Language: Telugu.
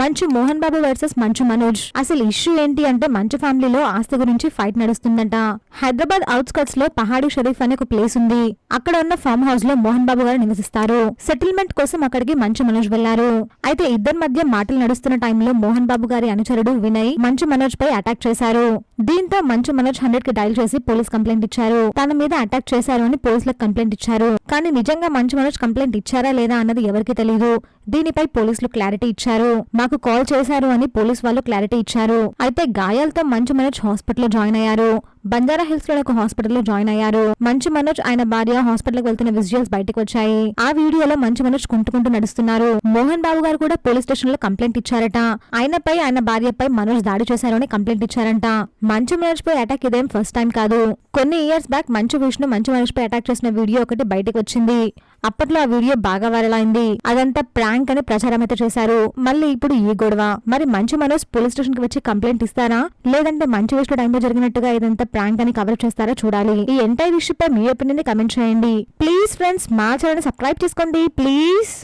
మంచు మోహన్ బాబు వర్సెస్ మంచు మనోజ్. అసలు ఇష్యూ ఏంటి అంటే మంచు ఫ్యామిలీలో ఆస్తి గురించి ఫైట్ నడుస్తుందంట. హైదరాబాద్ అవుట్స్కట్స్ లో పహాడీ షరీఫ్ అనే ఒక ప్లేస్ ఉంది. అక్కడ ఉన్న ఫామ్ హౌస్ లో మోహన్ బాబు గారు నివసిస్తారు. సెటిల్మెంట్ కోసం అక్కడికి మంచు మనోజ్ వెళ్లారు. అయితే ఇద్దరి మధ్య మాటలు నడుస్తున్న టైంలో మోహన్ బాబు గారి అనుచరుడు వినయ్ మంచు మనోజ్ పై అటాక్ చేశారు. దీంతో మంచు మనోజ్ 100 కి డైల్ చేసి పోలీస్ కంప్లైంట్ ఇచ్చారు. తన మీద అటాక్ చేశారు అని పోలీసులకు కంప్లైంట్ ఇచ్చారు. కానీ నిజంగా మంచు మనోజ్ కంప్లైంట్ ఇచ్చారా లేదా అన్నది ఎవరికి తెలియదు. దీనిపై పోలీసులు క్లారిటీ ఇచ్చారు. మాకు కాల్ చేశారు అని పోలీసు వాళ్ళు క్లారిటీ ఇచ్చారు. అయితే గాయాలతో మంచు మనోజ్ హాస్పిటల్లో జాయిన్ అయ్యారు. బంజారా హిల్స్ లో ఒక హాస్పిటల్లో జాయిన్ అయ్యారు. మంచు మనోజ్ ఆయన భార్య హాస్పిటల్ కి వెళ్తున్న విజువల్స్ బయటకు వచ్చాయి. ఆ వీడియోలో మంచు మనోజ్ కుంటుకుంటూ నడుస్తున్నారు. మోహన్ బాబు గారు కూడా పోలీస్ స్టేషన్ లో కంప్లైంట్ ఇచ్చారట. ఆయనపై ఆయన భార్యపై మనోజ్ దాడి చేశారు అని కంప్లైంట్ ఇచ్చారంట. మంచు మనోజ్ పై అటాక్ ఇదేం ఫస్ట్ టైం కాదు. కొన్ని ఇయర్స్ బ్యాక్ మంచు విష్ణు మంచు మనోజ్ పై అటాక్ చేసిన వీడియో ఒకటి బయటకు వచ్చింది. అప్పట్లో ఆ వీడియో బాగా వైరల్ అయింది. అదంతా ప్రాంక్ అని ప్రచారం అయితే చేశారు. మళ్ళీ ఇప్పుడు ఈ గొడవ. మరి మంచు మనోజ్ పోలీస్ స్టేషన్ కి వచ్చి కంప్లైంట్ ఇస్తారా, లేదంటే మంచు విష్ణు టైంలో జరిగినట్టుగా ఇదంతా ప్రాంక్ అని కవర్ చేస్తారా చూడాలి. ఈ ఎంటైర్ ఇష్యూ పై మీ ఒపీనియన్ కమెంట్ చేయండి. ప్లీజ్ ఫ్రెండ్స్, మా ఛానల్ సబ్స్క్రైబ్ చేసుకోండి ప్లీజ్.